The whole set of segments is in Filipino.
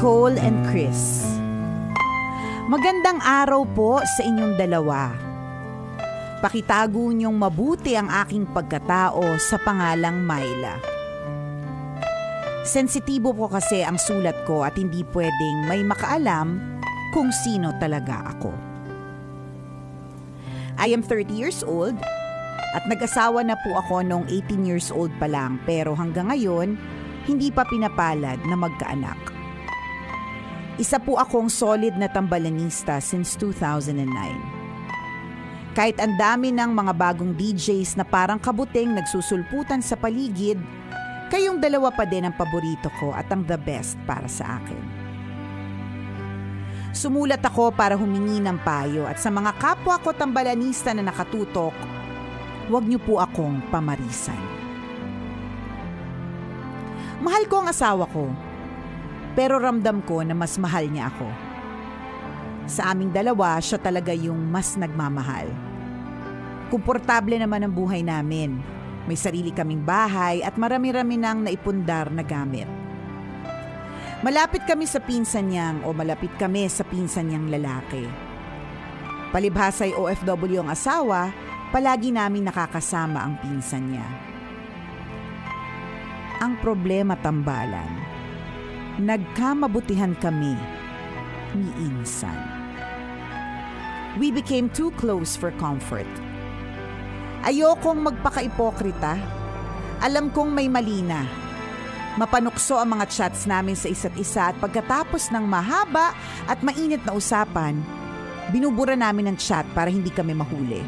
Nicole and Chris. Magandang araw po sa inyong dalawa. Pakitago niyong mabuti ang aking pagkatao sa pangalang Myla. Sensitibo po kasi ang sulat ko at hindi pwedeng may makaalam kung sino talaga ako. I am 30 years old at nag-asawa na po ako noong 18 years old pa lang, pero hanggang ngayon, hindi pa pinapalad na magkaanak. Isa po akong solid na tambalanista since 2009. Kahit ang dami ng mga bagong DJs na parang kabuting nagsusulputan sa paligid, kayong dalawa pa din ang paborito ko at ang the best para sa akin. Sumulat ako para humingi ng payo at sa mga kapwa ko tambalanista na nakatutok, huwag niyo po akong pamarisan. Mahal ko ang asawa ko, pero ramdam ko na mas mahal niya ako. Sa aming dalawa, siya talaga yung mas nagmamahal. Komportable naman ang buhay namin. May sarili kaming bahay at marami-rami nang naipundar na gamit. Malapit kami sa pinsan niyang o malapit kami sa pinsan niyang lalaki. Palibhasa'y OFW ang asawa, palagi namin nakakasama ang pinsan niya. Ang problema, tambalan, nagkamabutihan kami ni Insan. We became too close for comfort. Ayokong magpaka-ipokrita. Alam kong may mali na. Mapanukso ang mga chats namin sa isa't isa at pagkatapos ng mahaba at mainit na usapan, binubura namin ang chat para hindi kami mahuli.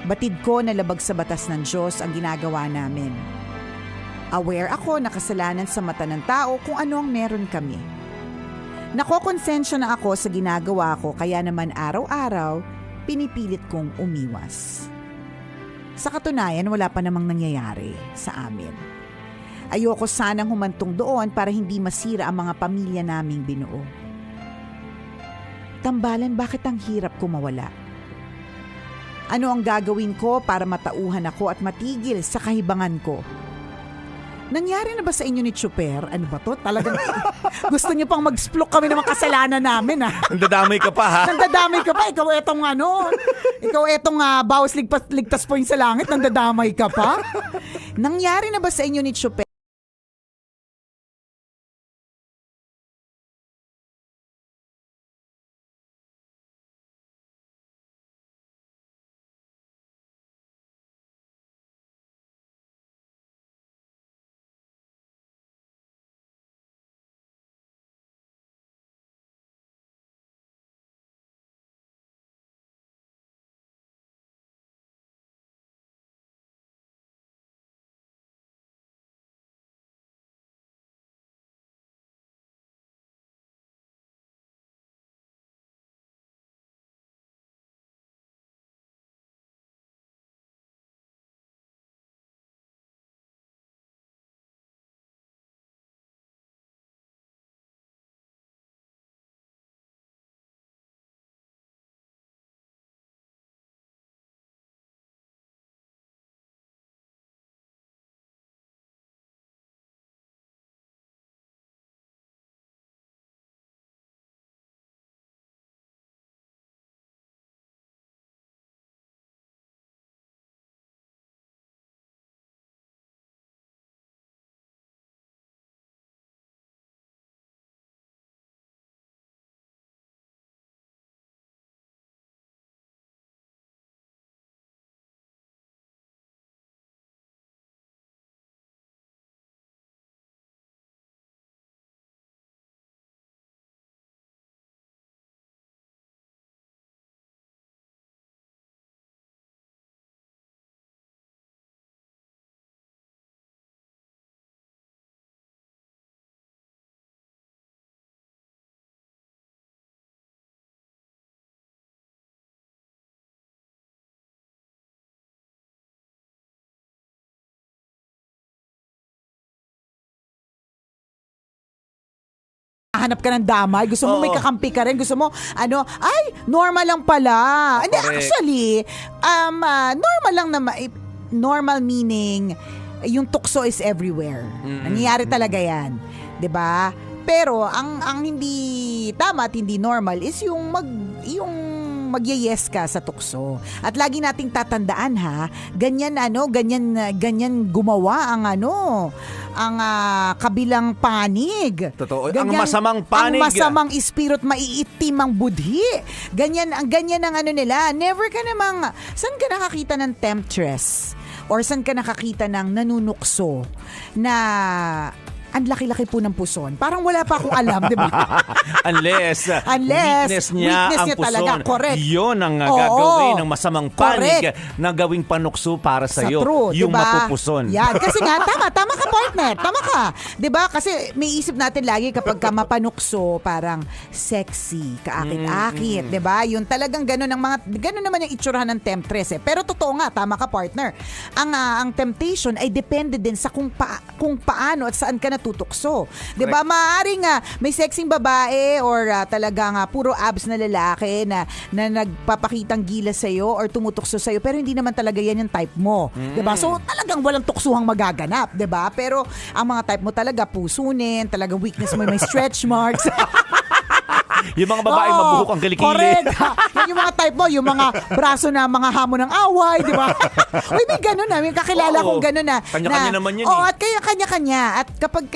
Batid ko na labag sa batas ng Diyos ang ginagawa namin. Aware ako na kasalanan sa mata ng tao kung ano ang meron kami. Nakokonsensya na ako sa ginagawa ko kaya naman araw-araw pinipilit kong umiwas. Sa katunayan, wala pa namang nangyayari sa amin. Ayoko sanang humantong doon para hindi masira ang mga pamilya naming binuo. Tambalan, bakit ang hirap ko mawala? Ano ang gagawin ko para matauhan ako at matigil sa kahibangan ko? Nangyari na ba sa inyo ni Chuper? Ano ba to? Talagang gusto niyo pang mag-splok kami ng mga kasalanan namin, ha? Nandadamay ka pa, ha? Nandadamay ka pa. Ikaw etong bawas ligtas point sa langit. Nandadamay ka pa? Nangyari na ba sa inyo ni Chuper? Hanap ka ng damay, gusto mo may kakampi ka rin, gusto mo, normal lang pala. Hindi, actually, normal lang na, normal meaning, yung tukso is everywhere. Nangyayari talaga yan. 'Di ba? Pero ang hindi tama at hindi normal is yung magye-yes ka sa tukso. At lagi nating tatandaan ganyan gumawa ang kabilang panig. Totoo. Ang masamang panig. Ang masamang espiritu, maiitim ang budhi. Ganyan ang nila. Never ka namang, saan ka nakakita ng temptress? Or saan ka nakakita ng nanunukso na ang laki-laki po ng puson. Parang wala pa akong alam, di ba? Unless weakness niya ang puson. Talaga. Correct. Yun ang gagawin ng masamang panig na gawing panukso para sa iyo. Yung diba? Mapupuson. Yan. Kasi nga, tama ka partner. Tama ka. Di ba? Kasi may isip natin lagi kapag ka mapanukso, parang sexy, kaakit-akit. Di ba? Yun talagang ganun naman yung itsurahan ng temptress. Pero totoo nga, tama ka partner. Ang temptation ay depende din sa kung paano at saan ka natutukso. 'Di ba? Maaaring may sexing babae or talagang puro abs na lalaki na nagpapakitang gilas sa iyo or tumutukso sa iyo pero hindi naman talaga yan yung type mo. 'Di ba? So talagang walang tuksuhang magaganap, 'di ba? Pero ang mga type mo talaga pusunin, talagang weakness mo may stretch marks. Yung mga babae mabuhok ang kilikili. Correct. Yung mga type mo, yung mga braso na mga hamon ng away, di ba? Uy, may gano'n na. May kakilala kong gano'n na. Kanya-kanya naman yan. At kaya kanya-kanya. At kapag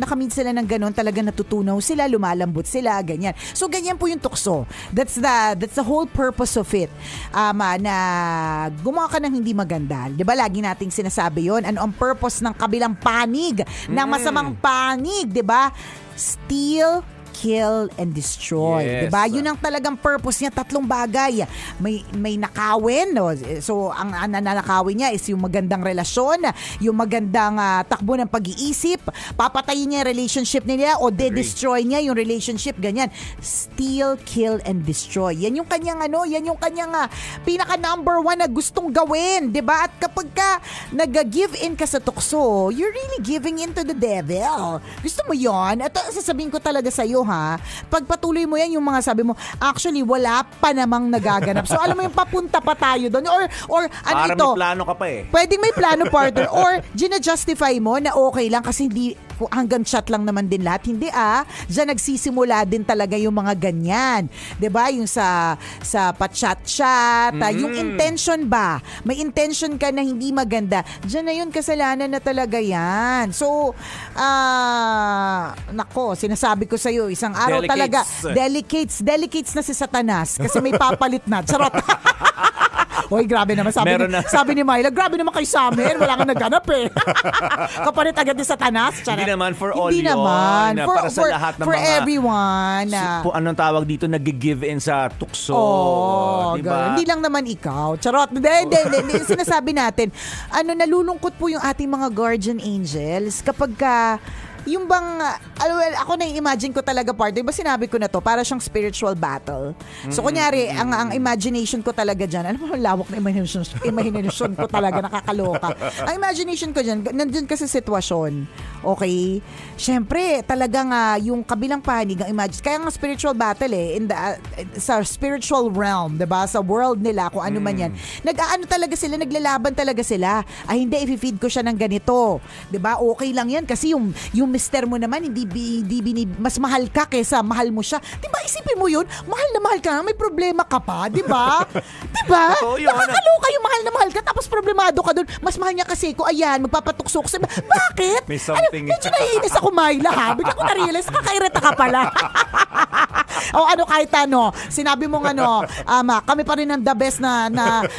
nakamit sila ng gano'n, talaga natutunaw sila, lumalambot sila, ganyan. So, ganyan po yung tukso. That's the whole purpose of it. Na gumawa ka ng hindi maganda. Di ba? Lagi nating sinasabi yon. Ano ang purpose ng kabilang panig, ng masamang panig, di ba? Steal, kill, and destroy. Yes. Diba? Yun ang talagang purpose niya. 3 bagay. May nakawin. No? So, ang nananakawin niya is yung magandang relasyon, yung magandang takbo ng pag-iisip, papatayin niya yung relationship nila o de-destroy niya yung relationship. Ganyan. Steal, kill, and destroy. Yan yung kanyang pinaka number 1 na gustong gawin. Diba? At kapag ka nag-give in ka sa tukso, you're really giving in to the devil. Gusto mo yon? At sasabihin ko talaga sa'yo, pagpatuloy mo yan, yung mga sabi mo, actually, wala pa namang nagaganap. So, alam mo yung papunta pa tayo doon. Or ano parang ito? May plano ka pa eh. Pwedeng may plano, partner. Or, gina-justify mo na okay lang kasi hindi, hanggang chat lang naman din lahat. Hindi Diyan nagsisimula din talaga yung mga ganyan. 'Di ba? Yung sa pa-chat-chat, yung intention ba? May intention ka na hindi maganda. Diyan na yun, kasalanan na talaga yan. So, nako, sinasabi ko sa'yo, isang araw talaga, delicates na si Satanas kasi may papalit na. Charot. Hoy, grabe naman. Sabi ni Myla, grabe naman kayo sa amin. Wala kang naganap eh. Kapalit agad ni Satanas. Charot. Hindi naman for all hindi yun. Naman. Para sa lahat ng for mga... everyone. Anong tawag dito? Nag-give in sa tukso. Diba? Hindi lang naman ikaw. Charot. Hindi. Sinasabi natin, nalulungkot po yung ating mga guardian angels kapag yung bang, ako na-imagine ko talaga partner, diba sinabi ko na to, para siyang spiritual battle. So kunyari, ang imagination ko talaga dyan, alam mo, lawak na imagination ko talaga, nakakaloka. Ang imagination ko dyan, nandun kasi sitwasyon, okay? Syempre, talagang yung kabilang panig, ang kaya nga spiritual battle sa spiritual realm, diba? Sa world nila, kung ano man yan. Talaga sila, naglalaban talaga sila. Ay, hindi, i-feed ko siya ng ganito. Diba? Okay lang yan, kasi yung mister mo naman, hindi mas mahal ka kesa mahal mo siya. Diba, isipin mo yun, mahal na mahal ka, may problema ka pa, diba? Diba? Nakakaloka yung mahal na mahal ka, tapos problemado ka dun, mas mahal niya kasi ko, ayan, magpapatukso ko sa... Bakit? May something. Medyo naiinis ako, Myla, ha? Bigla ko na-realize, kakairita ka pala. O kahit sinabi mo kami pa rin ang the best na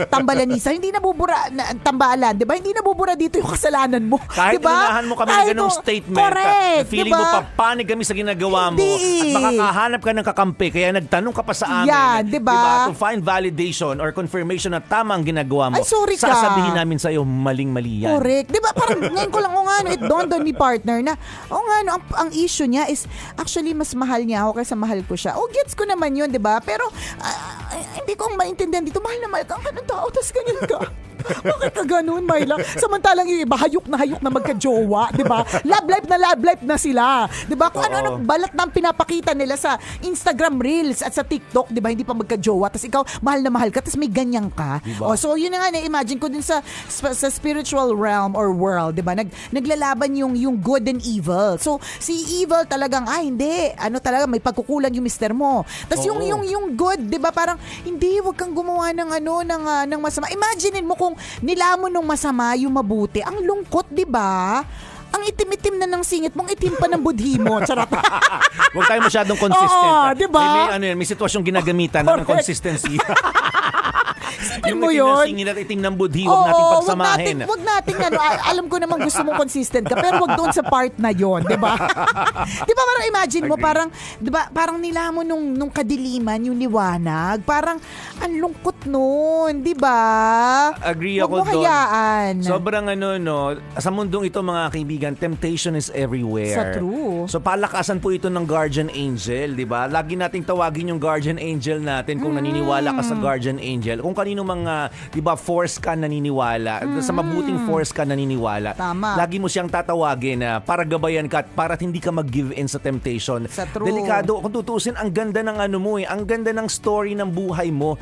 tambalanisa. Hindi nabubura, tambalan, diba? Hindi nabubura dito yung kasalanan mo. Kahit diba? inunahan mo kami ng ganong statement, correct, feeling diba? mo papanig kami sa ginagawa mo at makakahanap ka ng kakampi kaya nagtanong ka pa sa amin. Yan, diba? To find validation or confirmation na tama ang ginagawa mo. Ay, sorry ka. Sasabihin namin sa'yo, maling-mali yan. Correct. Diba? Parang ngayon ko lang, it dawned on me, partner, na ang issue niya is actually mas mahal niya ako kaysa mahal ko siya. Gets ko naman yun, diba? Pero hindi ko maintindihan dito, mahal na mahal ka ng tao, tapos ganyan ka. Bakit ka ganun, Myla? Samantalang yung iba, hayok na magka-jowa, di ba? Love life na sila. Di ba? Kung ano balat na ang pinapakita nila sa Instagram Reels at sa TikTok, di ba? Hindi pa magka-jowa. Tapos ikaw, mahal na mahal ka, tapos may ganyan ka. Diba? So yun na nga, na-imagine ko din sa spiritual realm or world, di ba? Naglalaban yung good and evil. So, si evil talagang, hindi. Ano talaga, may pagkukulang yung mister mo. Tapos yung good, di ba? Parang, hindi, wag kang gumawa ng masama. Imaginein mo kung nilamon ng masama yung mabuti. Ang lungkot, di ba? Ang itim-itim na ng singit mong, itim pa ng budhi mo. Charot. Huwag tayo masyadong consistent. Oo, di ba? May sitwasyong ginagamitan ng consistency. Yung mo itim yun? na singit at itim ng budhi, huwag natin pagsamahin. Wag natin alam ko naman gusto mong consistent ka, pero wag doon sa part na yon, 'di ba? 'Di ba parang imagine mo, parang 'di ba, parang nilamon nung kadiliman yung liwanag, parang ang lungkot noon, 'di ba? Agree Wag ako mo doon. hayaan. Sobrang sa mundong ito mga kaibigan, temptation is everywhere. Sa true. So palakasan po ito ng guardian angel, 'di ba? Lagi nating tawagin yung guardian angel natin kung naniniwala ka sa guardian angel. Kung kanino mga, 'di ba, force ka naniniwala, sa mabuting force ka naniniwala. Tama. Lagi mo siyang tatawagin para gabayan ka at para hindi ka mag-give in sa temptation. Sa true. Delikado kung tutuusin, ang ganda ng ang ganda ng story ng buhay mo.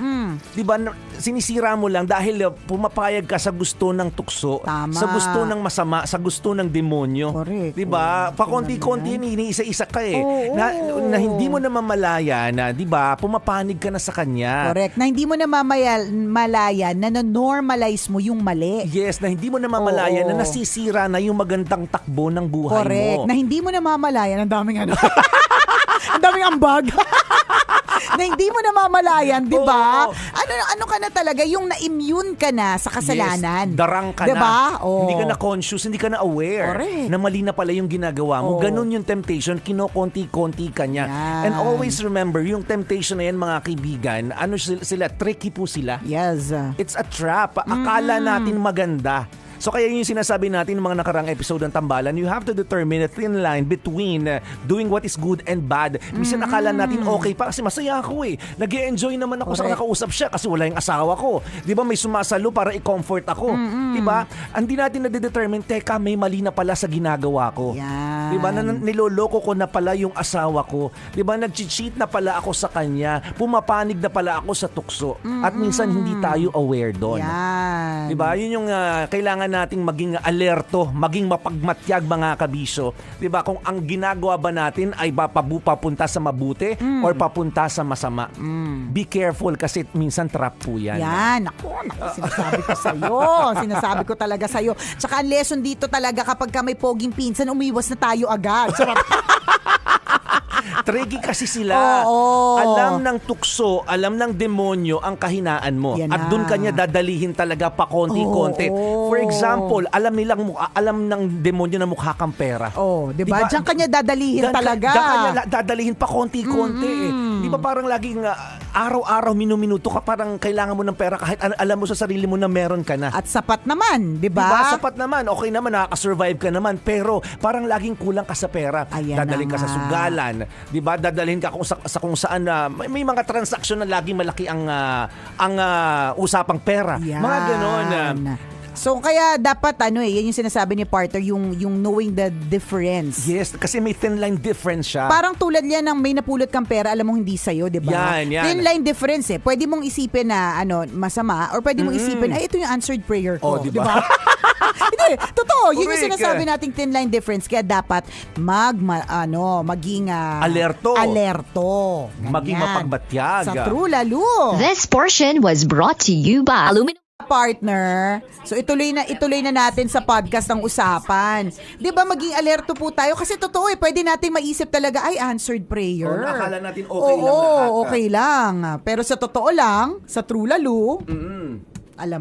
'Di ba? Sinisira mo lang dahil pumapayag ka sa gusto ng tukso, Tama. sa gusto ng masama, sa gusto ng demonyo. Correct. 'Di ba? Pakonti-konti iniisa-isa ka na hindi mo namamalaya na, 'di ba? Pumapanig ka na sa kanya. Correct. Na hindi mo na malaya na normalize mo yung mali. Yes, na hindi mo namamalaya na nasisira na yung magandang takbo ng buhay Correct. mo. Na hindi mo na mamalayan. Ang daming ang daming ambag. Na hindi mo namamalayan, di ba? Ano ka na talaga, yung na-immune ka na sa kasalanan. Yes, darang ka diba? na. Hindi ka na conscious, hindi ka na aware. Correct. Na mali na pala yung ginagawa mo. Ganun yung temptation, kinokonti-konti ka niya. Yan. And always remember, yung temptation na yan, mga kaibigan, sila, tricky po sila. Yes. It's a trap. Akala natin maganda. So kaya yun yung sinasabi natin ng mga nakarang episode ng Tambalan, you have to determine a thin line between doing what is good and bad. Minsan akala natin okay pa kasi masaya ako Nag-e-enjoy naman ako sa nakausap siya kasi wala yung asawa ko. Di ba, may sumasalo para i-comfort ako. Di ba? Hindi natin na-determine, teka, may mali na pala sa ginagawa ko. Yan. Di ba? Niloloko ko na pala yung asawa ko. Di ba? Nag-cheat na pala ako sa kanya. Pumapanig na pala ako sa tukso. At minsan hindi tayo aware doon. Yan. Di ba? Yun yung kailangan nating maging alerto, maging mapagmatyag, mga kabisyo. 'Di ba? Kung ang ginagawa ba natin ay papunta sa mabuti or papunta sa masama. Be careful kasi minsan trap po 'yan. Yan. Naku, sinasabi ko sa'yo. Sinasabi ko talaga sa'yo. Tsaka ang lesson dito talaga, kapag ka may poging pinsan, umiwas na tayo agad. Tricky kasi sila. Alam ng tukso, alam ng demonyo ang kahinaan mo. Yan at doon kanya dadalihin talaga pa konti-konti. For example, alam ng demonyo na mukha kang pera. Di ba? Diyan kanya dadalihin talaga. Diyan kanya dadalihin pa konti-konti Di ba parang laging araw-araw, minuminuto ka, parang kailangan mo ng pera kahit alam mo sa sarili mo na meron ka na. At sapat naman, di ba? Diba? Sapat naman. Okay naman, nakaka-survive ka naman. Pero parang laging kulang ka sa pera. Dadalhin ka sa sugalan. Di ba? Dadalhin ka kung saan may mga transaksyon na laging malaki ang usapang pera. Yan. Mga ganon. So kaya dapat yan yung sinasabi ni partner, yung knowing the difference. Yes, kasi may thin line difference siya. Parang tulad yan ng may napulot kang pera, alam mong hindi sa'yo, di ba? Yan. Thin line difference Pwede mong isipin na masama, or pwede mong isipin, ito yung answered prayer ko. Di ba? Hindi, totoo. Yun yung Correct. sinasabi nating thin line difference. Kaya dapat maging alerto. Ganyan. Maging mapagmatyag. Sa true lalo. This portion was brought to you by Aluminum Partner. So ituloy na natin sa podcast ng usapan. 'Di ba, maging alerto po tayo kasi totoo pwede nating maisip talaga ay answered prayer. Akala natin okay lang lahat. Okay lang. Pero sa totoo lang, sa true lalo, alam